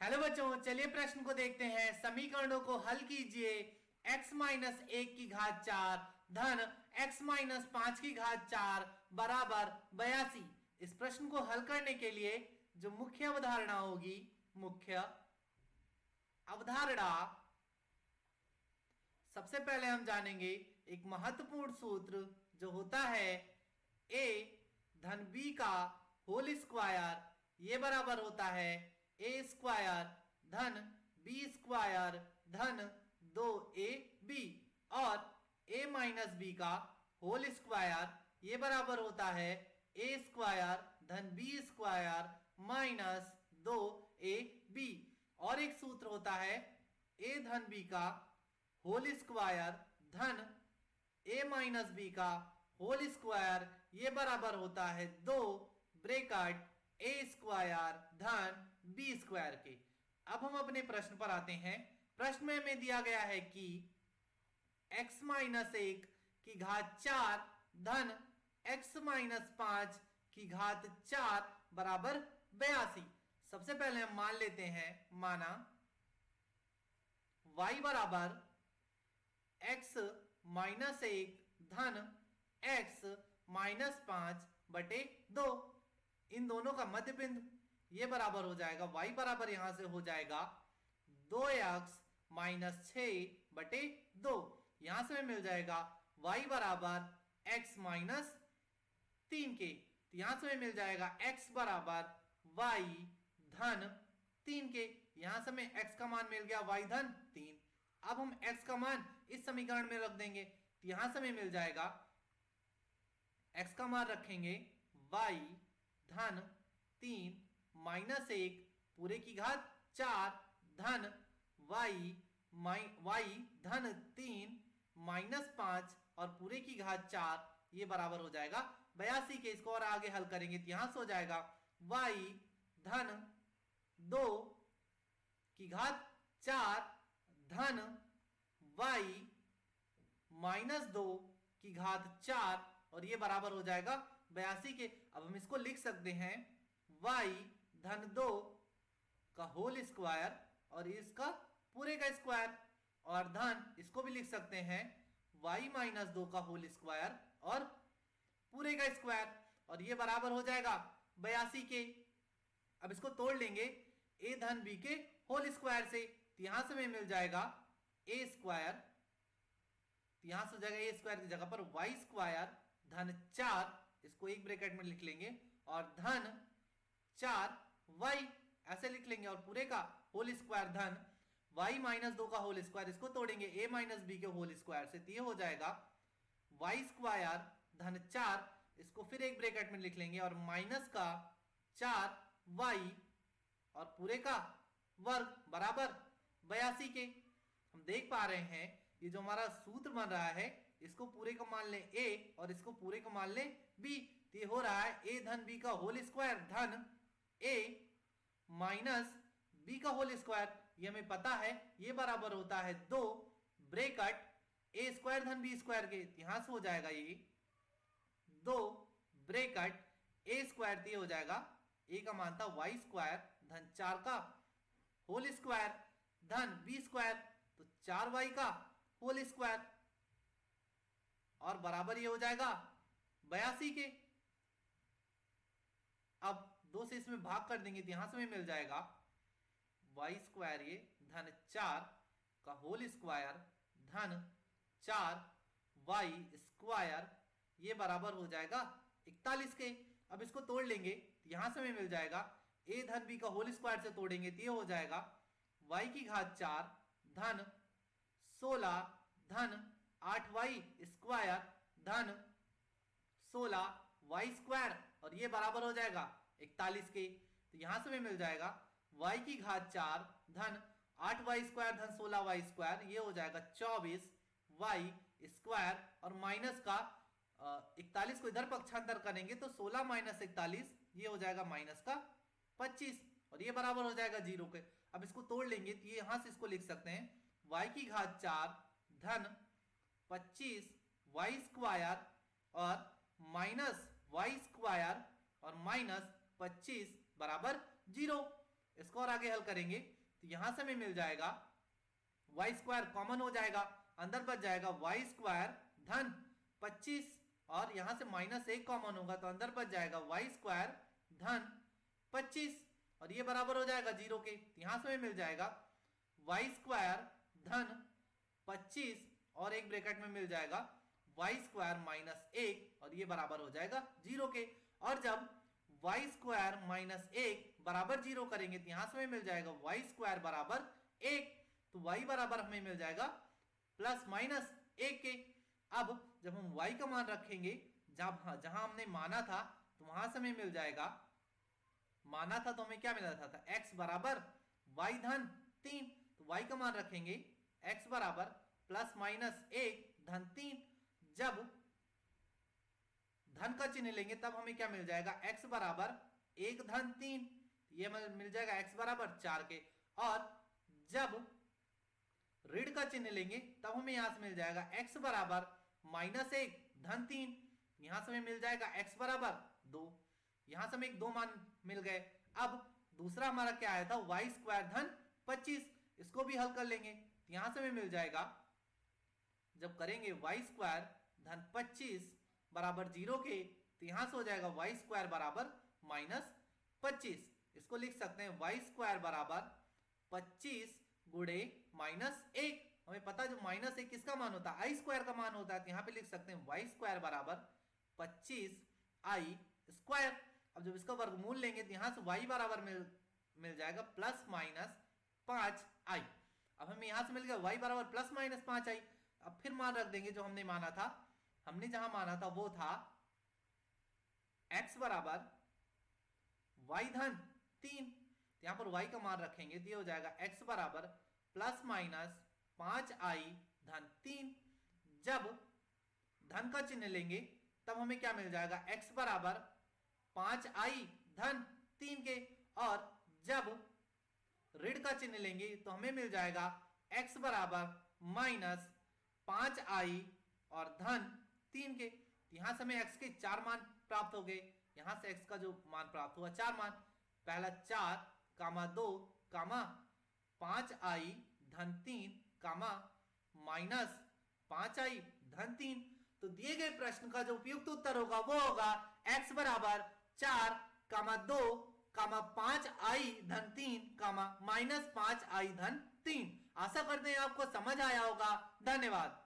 Hello बच्चों, चलिए प्रश्न को देखते हैं। समीकरणों को हल कीजिए। x माइनस 1 की घात 4 धन x माइनस 5 की घात 4 बराबर 82। इस प्रश्न को हल करने के लिए जो मुख्य अवधारणा होगी, मुख्य अवधारणा, सबसे पहले हम जानेंगे एक महत्वपूर्ण सूत्र जो होता है a धन b का होल स्क्वायर, ये बराबर होता है ए स्क्वायर धन बी स्क्वायर धन 2ab, और a माइनस बी का होल स्क्वायर ये बराबर होता है ए स्क्वायर धन बी स्क्वायर माइनस 2ab। और एक सूत्र होता है a धन b का होल स्क्वायर धन a माइनस बी का होल स्क्वायर ये बराबर होता है 2 ब्रैकेट ए स्क्वायर धन बी स्क्वायर के। अब हम अपने प्रश्न पर आते हैं। प्रश्न में हमें दिया गया है कि x माइनस 1 की घात 4 धन x माइनस 5 की घात 4 बराबर 82। सबसे पहले हम मान लेते हैं, माना y बराबर x माइनस 1 धन x माइनस 5 बटे 2, इन दोनों का मध्य बिंदु ये बराबर हो जाएगा y बराबर यहां से हो जाएगा 2x माइनस 6 बटे 2। यहां से हमें मिल जाएगा y बराबर x माइनस 3 के, तो यहां से हमें मिल जाएगा x बराबर y धन 3 के। यहां से हमें x का मान मिल गया y धन 3। अब हम x का मान इस समीकरण में रख देंगे, तो यहां से हमें मिल जाएगा x का मान रखेंगे y धन 3 माइनस 1 पूरे की घात 4 धन y धन 3 माइनस 5 और पूरे की घात 4 ये बराबर हो जाएगा 82 के। इसको और आगे हल करेंगे तो यहां से हो जाएगा y धन 2 की घात 4 धन y माइनस 2 की घात 4 और ये बराबर हो जाएगा 82 के। अब हम इसको लिख सकते हैं y धन 2 का होल स्क्वायर और इसका पूरे का स्क्वायर, और धन इसको भी लिख सकते हैं y माइनस 2 का होल स्क्वायर और पूरे का स्क्वायर, और ये बराबर हो जाएगा 82 के। अब इसको तोड़ लेंगे a धन b के होल स्क्वायर से, तो यहां से हमें मिल जाएगा a स्क्वायर, तो यहां से हो जाएगा a स्क्वायर की जगह पर y स्क्वायर धन 4, इसको एक ब्रैकेट में लिख लेंगे, और धन 4y ऐसे लिख लेंगे, और पूरे का होल स्क्वायर धन y माइनस 2 का होल स्क्वायर, इसको तोड़ेंगे a माइनस बी के होल स्क्वायर से, तो ये हो जाएगा y स्क्वायर धन 4, इसको फिर एक ब्रैकेट में लिख लेंगे, और माइनस का 4y और पूरे का वर्ग बराबर 82 के। हम देख पा रहे हैं ये जो हमारा सूत्र बन रहा है, इसको पूरे को मान लें a और इसको पूरे को मान लें b, तो ये हो रहा है a धन b का होल स्क्वायर धन a माइनस b का होल स्क्वायर, ये हमें पता है ये बराबर होता है 2 ब्रैकेट a स्क्वायर धन b स्क्वायर के, यहां से हो जाएगा ये 2 ब्रैकेट a स्क्वायर, तो ये हो जाएगा a का मान था y स्क्वायर धन 4 का होल स्क्वायर धन b स्क्वायर, तो 4y का होल स्क्वायर, और बराबर ये हो जाएगा 82 के। अब 2 से इसमें भाग कर देंगे, तो यहां से हमें मिल जाएगा y स्क्वायर ये धन 4 का होल स्क्वायर धन 4y स्क्वायर, ये बराबर हो जाएगा 41 के। अब इसको तोड़ लेंगे, तो यहां से हमें मिल जाएगा a धन b का होल स्क्वायर से तोड़ेंगे, तो ये हो जाएगा y की घात 4 धन 16 धन 8y स्क्वायर धन 16y स्क्वायर, और ये बराबर हो जाएगा 41 के। तो यहां से हमें मिल जाएगा y की घात 4 धन 8y स्क्वायर धन 16y स्क्वायर, ये हो जाएगा 24y स्क्वायर, और माइनस का 41 को इधर पक्षांतर करेंगे तो 16 माइनस 41 ये हो जाएगा माइनस का 25, और ये बराबर हो जाएगा 0 के। अब इसको तोड़ लेंगे, तो ये यहां से इसको लिख सकते हैं y की घात 4 धन 25y स्क्वायर और माइनस y स्क्वायर और माइनस 25 बराबर 0। इसको और आगे हल करेंगे तो यहां से हमें मिल जाएगा वाई स्क्वायर कॉमन हो जाएगा, अंदर बच जाएगा वाई स्क्वायर धन 25 और यहां से -1 कॉमन होगा तो अंदर बच जाएगा वाई स्क्वायर धन 25 और ये बराबर हो जाएगा 0 के। यहां से हमें मिल जाएगा वाई स्क्वायर धन 25 और एक ब्रैकेट में मिल जाएगा वाई स्क्वायर -1 और ये बराबर हो जाएगा 0 के। और जब वाई स्क्वायर -1 बराबर 0 करेंगे तो यहां से हमें मिल जाएगा वाई स्क्वायर बराबर 1, तो y बराबर हमें मिल जाएगा ±1 के। अब जब हम y का मान रखेंगे जहां हमने माना था तो वहां से हमें मिल जाएगा, माना था तो हमें क्या मिला था x बराबर y धन 3, तो y का मान रखेंगे x बराबर ±1 धन 3। जब धन का चिन्ह लेंगे तब हमें क्या मिल जाएगा x बराबर 1 धन 3, ये मिल जाएगा x बराबर 4 के। और जब ऋण का चिन्ह लेंगे तब हमें यहां से मिल जाएगा x बराबर -1 धन 3, यहां से हमें मिल जाएगा x बराबर 2, यहां से हमें 2 मान मिल गए। अब दूसरा हमारा क्या आया था वाई स्क्वायर धन 25, इसको भी हल कर लेंगे। यहां से हमें मिल जाएगा, जब करेंगे वाई स्क्वायर धन 25 बराबर 0 के तो यहां से हो जाएगा वाई स्क्वायर बराबर -25, इसको लिख सकते हैं वाई स्क्वायर बराबर 25 गुणे -1। हमें पता है जो -1 किसका मान होता है आई स्क्वायर का मान होता है, तो यहाँ पे लिख सकते हैं वाई स्क्वायर बराबर 25 आई स्क्वायर। अब जब इसका वर्गमूल लेंगे तो यहाँ से y बराबर मिल जाएगा ±5 आई। अब हमें यहाँ से मिल गया y बराबर ±5 आई। अब फिर मान रख देंगे जो हमने माना था, हमने जहां माना था वो था x बराबर y धन 3, यहाँ पर y का मान रखेंगे तो ये हो जाएगा x बराबर ±5 आई धन 3। जब धन का चिन्ह लेंगे तब हमें क्या मिल जाएगा x बराबर 5 आई धन 3 के। और जब ऋण का चिन्ह लेंगे तो हमें मिल जाएगा x बराबर -5 आई और धन 3 के। यहां से हमें x के 4 मान प्राप्त हो गए, यहां से x का जो मान प्राप्त हुआ 4 मान, पहला 4, 2, 5 आई धन 3, -5 आई धन 3। तो दिए गए प्रश्न का जो उपयुक्त उत्तर होगा वो होगा x बराबर 4, 2, 5 आई धन 3, -5 आई धन 3। आशा करते हैं आपको समझ आया होगा। धन्यवाद।